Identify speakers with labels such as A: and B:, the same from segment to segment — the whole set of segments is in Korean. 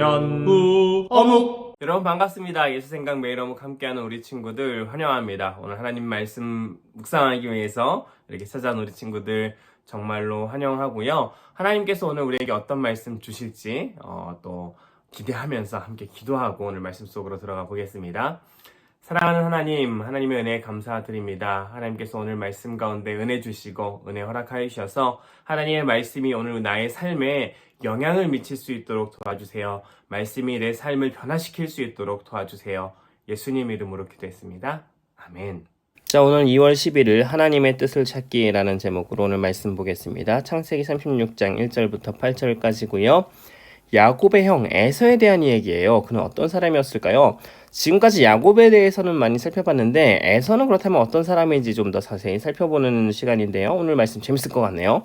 A: 어묵.
B: 여러분 반갑습니다. 예수생각 매일 어묵 함께하는 우리 친구들 환영합니다. 오늘 하나님 말씀 묵상하기 위해서 이렇게 찾아온 우리 친구들 정말로 환영하고요. 하나님께서 오늘 우리에게 어떤 말씀 주실지 또 기대하면서 함께 기도하고 오늘 말씀 속으로 들어가 보겠습니다. 사랑하는 하나님, 하나님의 은혜에 감사드립니다. 하나님께서 오늘 말씀 가운데 은혜 주시고 은혜 허락하여 주셔서 하나님의 말씀이 오늘 나의 삶에 영향을 미칠 수 있도록 도와주세요. 말씀이 내 삶을 변화시킬 수 있도록 도와주세요. 예수님 이름으로 기도했습니다. 아멘. 자, 오늘 2월 11일 하나님의 뜻을 찾기라는 제목으로 오늘 말씀 보겠습니다. 창세기 36장 1절부터 8절까지고요. 야곱의 형 에서에 대한 이야기예요. 그는 어떤 사람이었을까요? 지금까지 야곱에 대해서는 많이 살펴봤는데 에서는 그렇다면 어떤 사람인지 좀 더 자세히 살펴보는 시간인데요. 오늘 말씀 재밌을 것 같네요.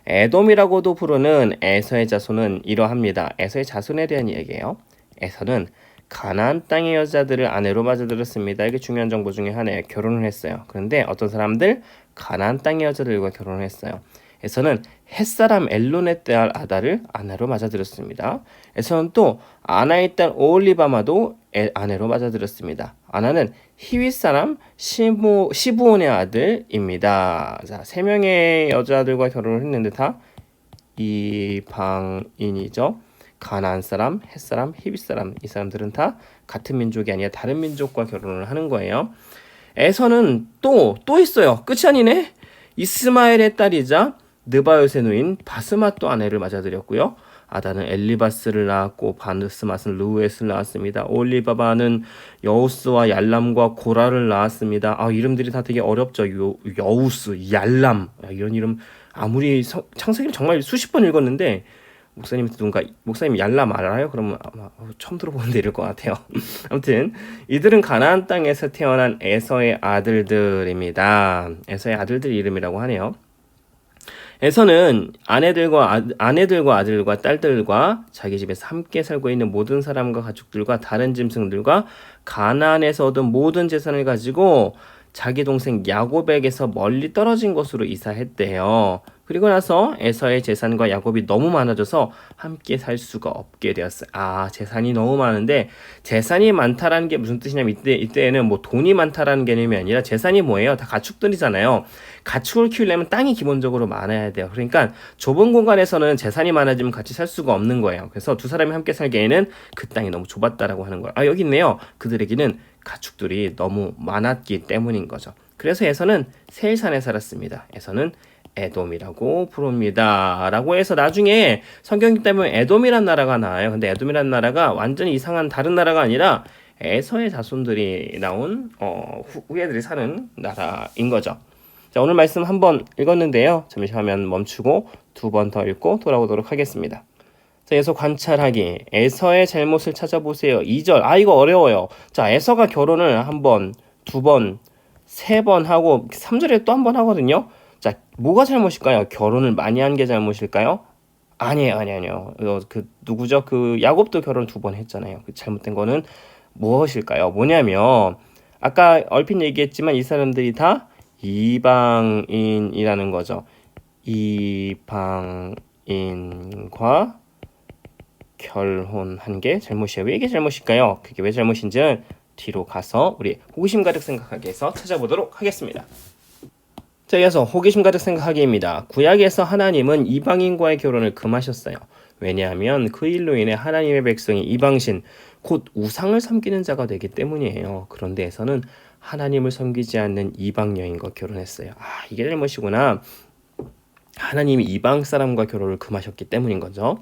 B: 에돔이라고도 부르는 에서의 자손은 이러합니다. 에서의 자손에 대한 이야기예요. 에서는 가나안 땅의 여자들을 아내로 맞아들였습니다. 이게 중요한 정보 중에 하나예요. 결혼을 했어요. 그런데 어떤 사람들 가나안 땅의 여자들과 결혼을 했어요. 에서는 햇사람 엘론의 딸 아다를 아내로 맞아들였습니다. 에서는 또 아나의 딸 오홀리바마도 아내로 맞아들였습니다. 아나는 히윗 사람 시브온의 아들입니다. 자, 3명의 여자들과 결혼을 했는데 다 이방인이죠. 가나안 사람, 햇 사람, 히윗 사람, 이 사람들은 다 같은 민족이 아니라 다른 민족과 결혼을 하는 거예요. 에서는 또 있어요. 끝이 아니네. 이스마엘의 딸이자 느바요의 누인 바스맛도 아내를 맞아들였고요. 아다는 엘리바스를 낳았고 바스맛은 르우엣을 낳았습니다. 올리바바는 여우스와 얄람과 고라를 낳았습니다. 이름들이 다 되게 어렵죠. 여우스, 얄람, 이런 이름 아무리 창세기를 정말 수십 번 읽었는데 목사님한테 누군가 목사님 얄람 알아요? 그러면 아마 처음 들어보는데 이럴 것 같아요. 아무튼 이들은 가나안 땅에서 태어난 에서의 아들들입니다. 에서의 아들들 이름이라고 하네요. 에서는 아내들과 아들과 딸들과 자기 집에서 함께 살고 있는 모든 사람과 가축들과 다른 짐승들과 가나안에서 얻은 모든 재산을 가지고 자기 동생 야곱에게서 멀리 떨어진 곳으로 이사했대요. 그리고 나서 에서의 재산과 야곱이 너무 많아져서 함께 살 수가 없게 되었어요. 재산이 너무 많은데 재산이 많다라는 게 무슨 뜻이냐면 이때에는 뭐 돈이 많다라는 개념이 아니라 재산이 뭐예요? 다 가축들이잖아요. 가축을 키우려면 땅이 기본적으로 많아야 돼요. 그러니까 좁은 공간에서는 재산이 많아지면 같이 살 수가 없는 거예요. 그래서 두 사람이 함께 살기에는 그 땅이 너무 좁았다라고 하는 거예요. 여기 있네요. 그들에게는 가축들이 너무 많았기 때문인 거죠. 그래서 에서는 세일산에 살았습니다. 에서는 에돔이라고 부릅니다. 라고 해서 나중에 성경 읽다 보면 에돔이란 나라가 나와요. 근데 에돔이란 나라가 완전히 이상한 다른 나라가 아니라 에서의 자손들이 나온 후예들이 사는 나라인 거죠. 자, 오늘 말씀 한번 읽었는데요. 잠시 화면 멈추고 2번 더 읽고 돌아오도록 하겠습니다. 자, 에서 관찰하기. 에서의 잘못을 찾아보세요. 2절. 이거 어려워요. 자, 에서가 결혼을 한 번, 2번, 3번 하고 3절에 또 한 번 하거든요. 자, 뭐가 잘못일까요? 결혼을 많이 한 게 잘못일까요? 아니에요. 누구죠? 야곱도 결혼 2번 했잖아요. 잘못된 거는 무엇일까요? 뭐냐면 아까 얼핏 얘기했지만 이 사람들이 다 이방인이라는 거죠. 이방인과 결혼한 게 잘못이에요. 왜 이게 잘못일까요? 그게 왜 잘못인지는 뒤로 가서 우리 호기심 가득 생각하기에서 찾아보도록 하겠습니다. 자, 이어서 호기심 가득 생각하기입니다. 구약에서 하나님은 이방인과의 결혼을 금하셨어요. 왜냐하면 그 일로 인해 하나님의 백성이 이방신, 곧 우상을 섬기는 자가 되기 때문이에요. 그런데 에서는 하나님을 섬기지 않는 이방 여인과 결혼했어요. 이게 잘못이구나. 하나님이 이방 사람과 결혼을 금하셨기 때문인 거죠.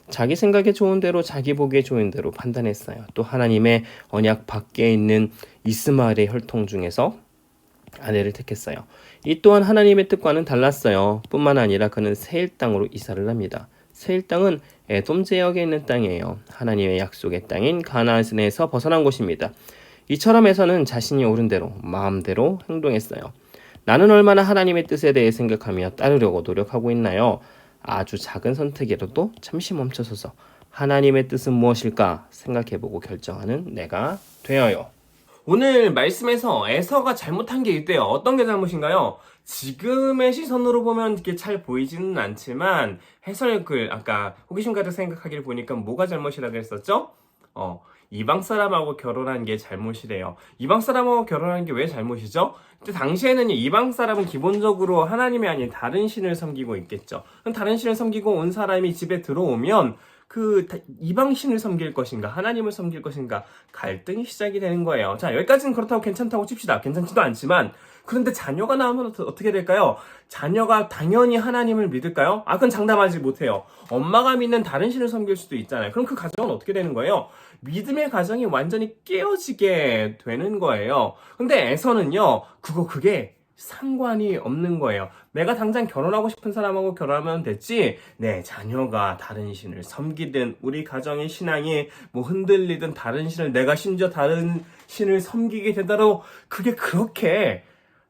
B: 자기 생각에 좋은 대로 자기 보기에 좋은 대로 판단했어요. 또 하나님의 언약 밖에 있는 이스마엘의 혈통 중에서 아내를 택했어요. 이 또한 하나님의 뜻과는 달랐어요. 뿐만 아니라 그는 세일 땅으로 이사를 합니다. 세일 땅은 에돔 지역에 있는 땅이에요. 하나님의 약속의 땅인 가나안에서 벗어난 곳입니다. 이처럼 에서는 자신이 옳은 대로 마음대로 행동했어요. 나는 얼마나 하나님의 뜻에 대해 생각하며 따르려고 노력하고 있나요? 아주 작은 선택이라도 잠시 멈춰서서 하나님의 뜻은 무엇일까 생각해보고 결정하는 내가 되어요. 오늘 말씀에서 에서가 잘못한 게 있대요. 어떤 게 잘못인가요? 지금의 시선으로 보면 이게 잘 보이지는 않지만 해설글 아까 호기심 가득 생각하기를 보니까 뭐가 잘못이라고 했었죠? 이방 사람하고 결혼한 게 잘못이래요. 이방 사람하고 결혼한 게 왜 잘못이죠? 근데 당시에는 이방 사람은 기본적으로 하나님이 아닌 다른 신을 섬기고 있겠죠. 그럼 다른 신을 섬기고 온 사람이 집에 들어오면 그 이방 신을 섬길 것인가 하나님을 섬길 것인가 갈등이 시작이 되는 거예요. 자, 여기까지는 그렇다고 괜찮다고 칩시다. 괜찮지도 않지만 그런데 자녀가 나오면 어떻게 될까요? 자녀가 당연히 하나님을 믿을까요? 그건 장담하지 못해요. 엄마가 믿는 다른 신을 섬길 수도 있잖아요. 그럼 그 가정은 어떻게 되는 거예요? 믿음의 가정이 완전히 깨어지게 되는 거예요. 근데 에서는요, 그게 상관이 없는 거예요. 내가 당장 결혼하고 싶은 사람하고 결혼하면 됐지, 내 자녀가 다른 신을 섬기든, 우리 가정의 신앙이 뭐 흔들리든, 다른 신을, 내가 심지어 다른 신을 섬기게 되더라도, 그게 그렇게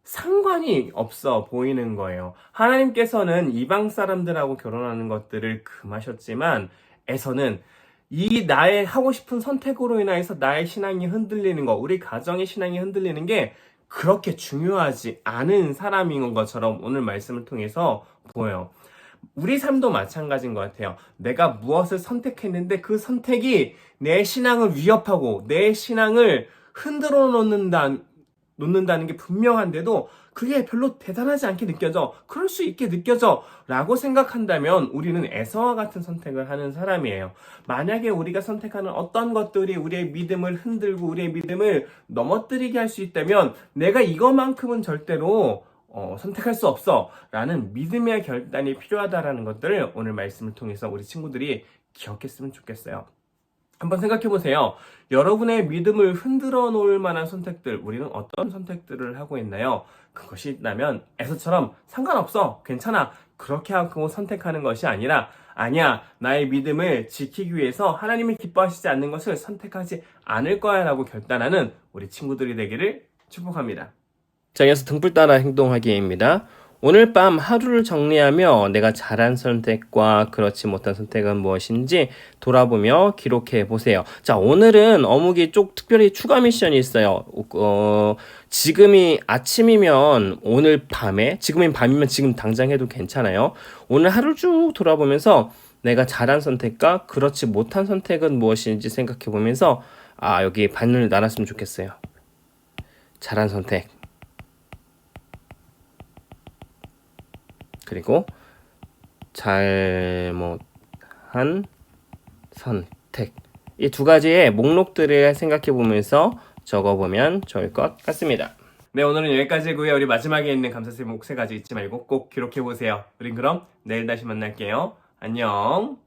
B: 상관이 없어 보이는 거예요. 하나님께서는 이방 사람들하고 결혼하는 것들을 금하셨지만, 에서는 이 나의 하고 싶은 선택으로 인해서 나의 신앙이 흔들리는 거, 우리 가정의 신앙이 흔들리는 게 그렇게 중요하지 않은 사람인 것처럼 오늘 말씀을 통해서 보여요. 우리 삶도 마찬가지인 것 같아요. 내가 무엇을 선택했는데 그 선택이 내 신앙을 위협하고 내 신앙을 흔들어 놓는다는 게 분명한데도 그게 별로 대단하지 않게 느껴져. 그럴 수 있게 느껴져. 라고 생각한다면 우리는 에서와 같은 선택을 하는 사람이에요. 만약에 우리가 선택하는 어떤 것들이 우리의 믿음을 흔들고 우리의 믿음을 넘어뜨리게 할 수 있다면 내가 이것만큼은 절대로 선택할 수 없어. 라는 믿음의 결단이 필요하다라는 것들을 오늘 말씀을 통해서 우리 친구들이 기억했으면 좋겠어요. 한번 생각해 보세요. 여러분의 믿음을 흔들어 놓을 만한 선택들, 우리는 어떤 선택들을 하고 있나요? 그것이 있다면 에서처럼 상관없어, 괜찮아, 그렇게 하고 선택하는 것이 아니라 아니야, 나의 믿음을 지키기 위해서 하나님이 기뻐하시지 않는 것을 선택하지 않을 거야 라고 결단하는 우리 친구들이 되기를 축복합니다. 자, 이어서 등불 따라 행동하기입니다. 오늘 밤 하루를 정리하며 내가 잘한 선택과 그렇지 못한 선택은 무엇인지 돌아보며 기록해 보세요. 자, 오늘은 어묵이 쪽 특별히 추가 미션이 있어요. 지금이 아침이면 오늘 밤에, 지금이 밤이면 지금 당장 해도 괜찮아요. 오늘 하루 쭉 돌아보면서 내가 잘한 선택과 그렇지 못한 선택은 무엇인지 생각해 보면서 여기 반을 나눴으면 좋겠어요. 잘한 선택. 그리고 잘못한 선택. 이 두 가지의 목록들을 생각해 보면서 적어보면 좋을 것 같습니다. 네, 오늘은 여기까지고요. 우리 마지막에 있는 감사세 목 세 가지 잊지 말고 꼭 기록해 보세요. 우린 그럼 내일 다시 만날게요. 안녕.